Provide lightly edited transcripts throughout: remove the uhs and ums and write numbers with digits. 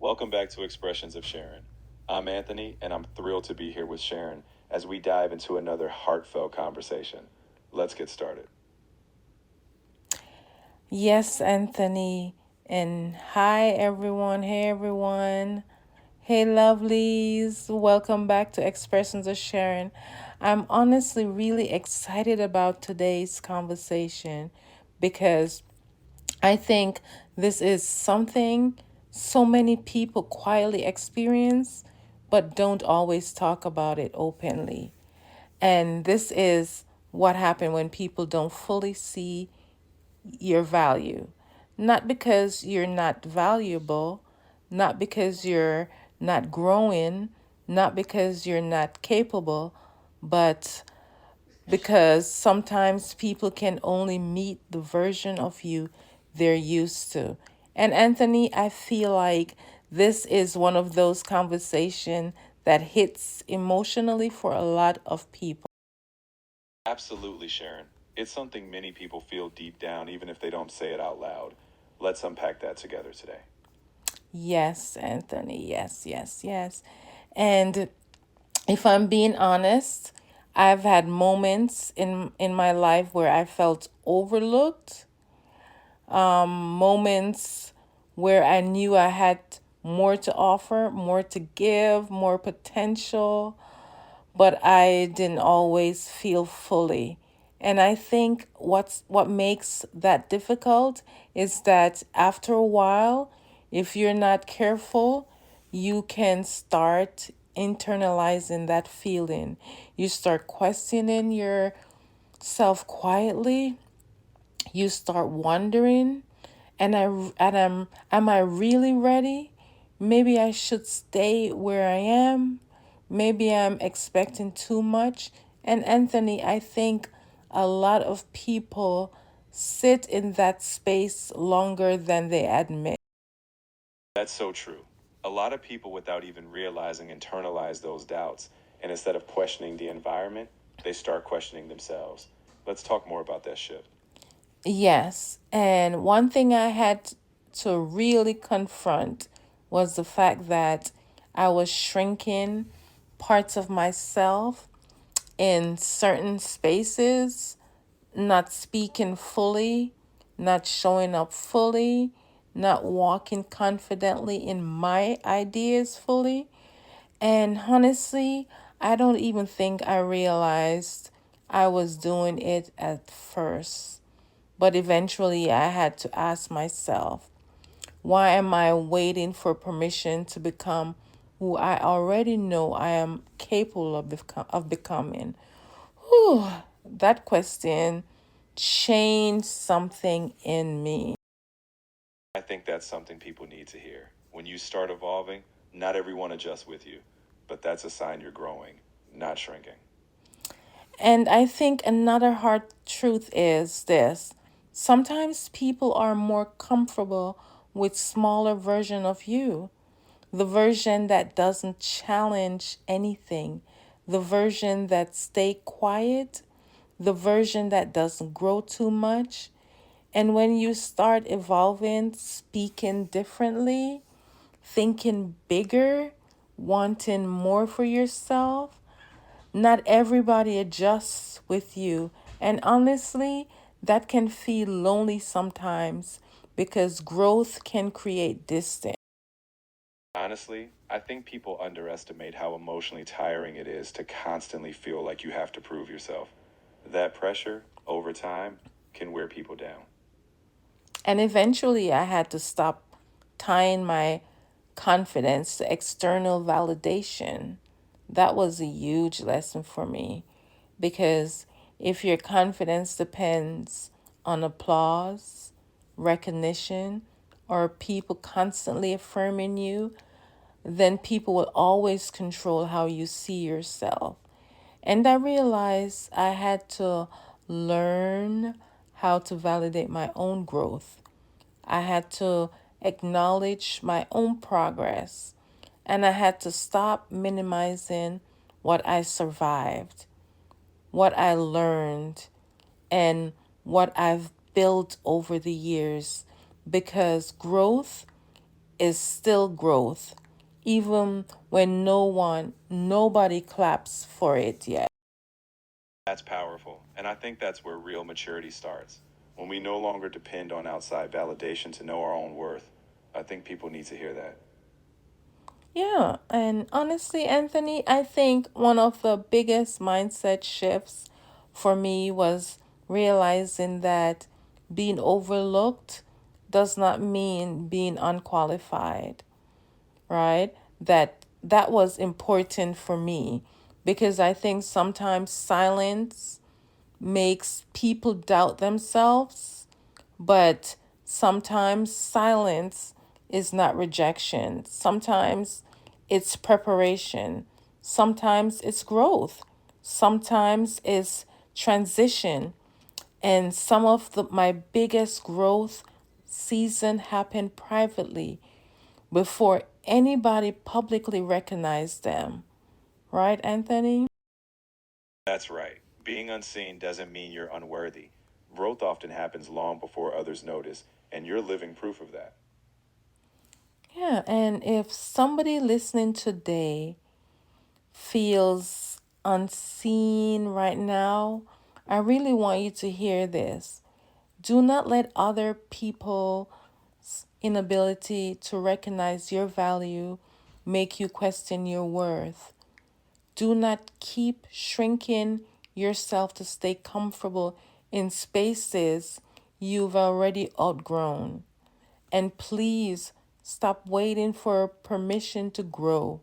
Welcome back to Expressions of Sharon. I'm Anthony, and I'm thrilled to be here with Sharon as we dive into another heartfelt conversation. Let's get started. Yes, Anthony. And hi, everyone. Hey, everyone. Hey, lovelies. Welcome back to Expressions of Sharon. I'm honestly really excited about today's conversation because I think this is something so many people quietly experience but don't always talk about it openly. And this is what happened when people don't fully see your value. Not because you're not valuable, not because you're not growing, not because you're not capable, but because sometimes people can only meet the version of you they're used to. And Anthony, I feel like this is one of those conversations that hits emotionally for a lot of people. Absolutely, Sharon. It's something many people feel deep down, even if they don't say it out loud. Let's unpack that together today. Yes, Anthony. Yes, yes, yes. And if I'm being honest, I've had moments in my life where I felt overlooked, moments where I knew I had more to offer, more to give, more potential, but I didn't always feel fully. And I think what makes that difficult is that after a while, if you're not careful, you can start internalizing that feeling. You start questioning yourself quietly. You start wondering, am I really ready? Maybe I should stay where I am. Maybe I'm expecting too much. And Anthony, I think a lot of people sit in that space longer than they admit. That's so true. A lot of people, without even realizing, internalize those doubts, and instead of questioning the environment, they start questioning themselves. Let's talk more about that shift. Yes, and one thing I had to really confront was the fact that I was shrinking parts of myself in certain spaces, not speaking fully, not showing up fully, not walking confidently in my ideas fully. And honestly, I don't even think I realized I was doing it at first. But eventually, I had to ask myself, why am I waiting for permission to become who I already know I am capable of becoming? Whew, that question changed something in me. I think that's something people need to hear. When you start evolving, not everyone adjusts with you, but that's a sign you're growing, not shrinking. And I think another hard truth is this. Sometimes people are more comfortable with smaller version of you, the version that doesn't challenge anything, the version that stay quiet, the version that doesn't grow too much. And when you start evolving, speaking differently, thinking bigger, wanting more for yourself, not everybody adjusts with you. And honestly, that can feel lonely sometimes because growth can create distance. Honestly, I think people underestimate how emotionally tiring it is to constantly feel like you have to prove yourself. That pressure, over time, can wear people down. And eventually, I had to stop tying my confidence to external validation. That was a huge lesson for me because if your confidence depends on applause, recognition, or people constantly affirming you, then people will always control how you see yourself. And I realized I had to learn how to validate my own growth. I had to acknowledge my own progress. And I had to stop minimizing what I survived, what I learned, and what I've built over the years because growth is still growth, even when nobody claps for it yet. That's powerful. And I think that's where real maturity starts. When we no longer depend on outside validation to know our own worth. I think people need to hear that. Yeah, and honestly, Anthony, I think one of the biggest mindset shifts for me was realizing that being overlooked does not mean being unqualified, right? That was important for me because I think sometimes silence makes people doubt themselves, but sometimes silence is not rejection. Sometimes it's preparation. Sometimes it's growth. Sometimes it's transition. And some of my biggest growth season happened privately before anybody publicly recognized them. Right, Anthony? That's right. Being unseen doesn't mean you're unworthy. Growth often happens long before others notice, and you're living proof of that. Yeah, and if somebody listening today feels unseen right now, I really want you to hear this. Do not let other people's inability to recognize your value make you question your worth. Do not keep shrinking yourself to stay comfortable in spaces you've already outgrown. And please stop waiting for permission to grow.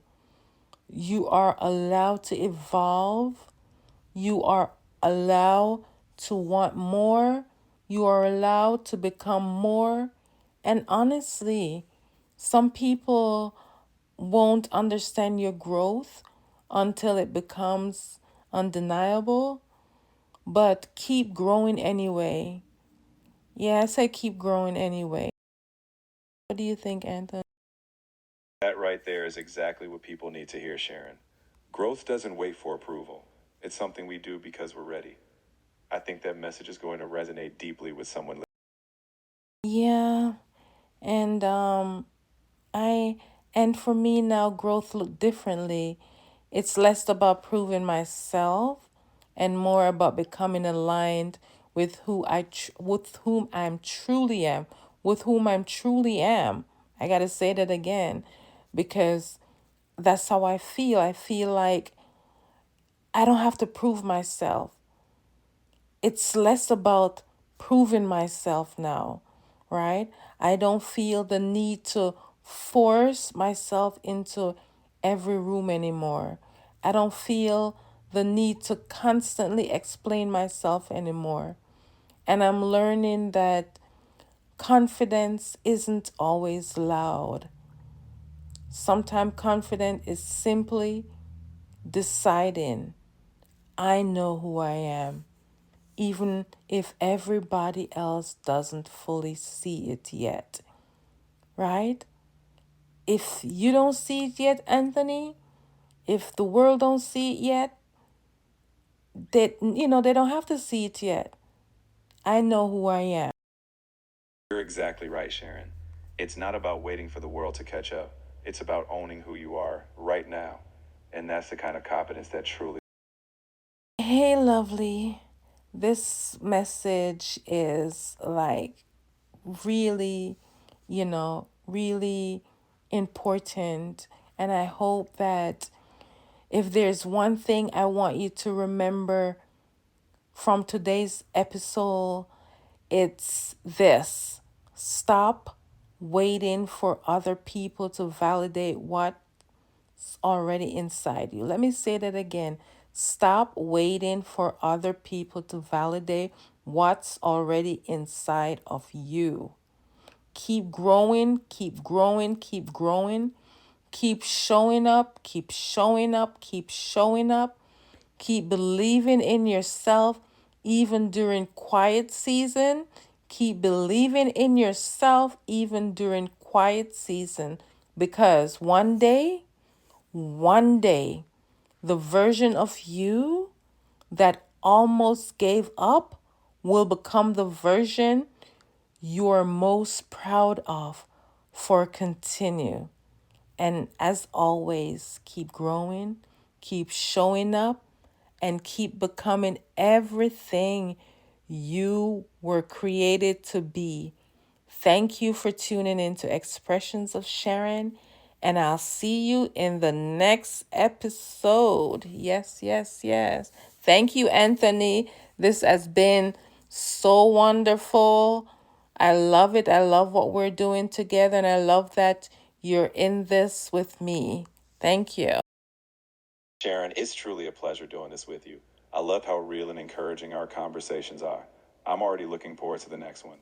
You are allowed to evolve. You are allowed to want more. You are allowed to become more. And honestly, some people won't understand your growth until it becomes undeniable, but keep growing anyway. Yeah, I say keep growing anyway. What do you think, Anthony? That right there is exactly what people need to hear, Sharon. Growth doesn't wait for approval, it's something we do because we're ready. I think that message is going to resonate deeply with someone. Yeah, and I and for me now growth look differently. It's less about proving myself and more about becoming aligned with with whom I'm truly am, with whom I'm truly am. I got to say that again because that's how I feel. I feel like I don't have to prove myself. It's less about proving myself now, right? I don't feel the need to force myself into every room anymore. I don't feel the need to constantly explain myself anymore. And I'm learning that confidence isn't always loud. Sometimes confidence is simply deciding, I know who I am, even if everybody else doesn't fully see it yet, right? If you don't see it yet, Anthony, if the world don't see it yet, they don't have to see it yet. I know who I am. You're exactly right, Sharon. It's not about waiting for the world to catch up, it's about owning who you are right now. And that's the kind of confidence that truly. Hey, lovely. This message is like really, really important. And I hope that if there's one thing I want you to remember from today's episode, it's this: stop waiting for other people to validate what's already inside you. Let me say that again. Stop waiting for other people to validate what's already inside of you. Keep growing, keep growing, keep growing. Keep showing up, keep showing up, keep showing up. Keep believing in yourself even during quiet season. Keep believing in yourself even during quiet season because one day, the version of you that almost gave up will become the version you're most proud of for continue. And as always, keep growing, keep showing up, and keep becoming everything you were created to be. Thank you for tuning in to Expressions of Sharon, and I'll see you in the next episode. Yes, yes, yes. Thank you, Anthony. This has been so wonderful. I love it. I love what we're doing together, and I love that you're in this with me. Thank you. Sharon, it's truly a pleasure doing this with you. I love how real and encouraging our conversations are. I'm already looking forward to the next one.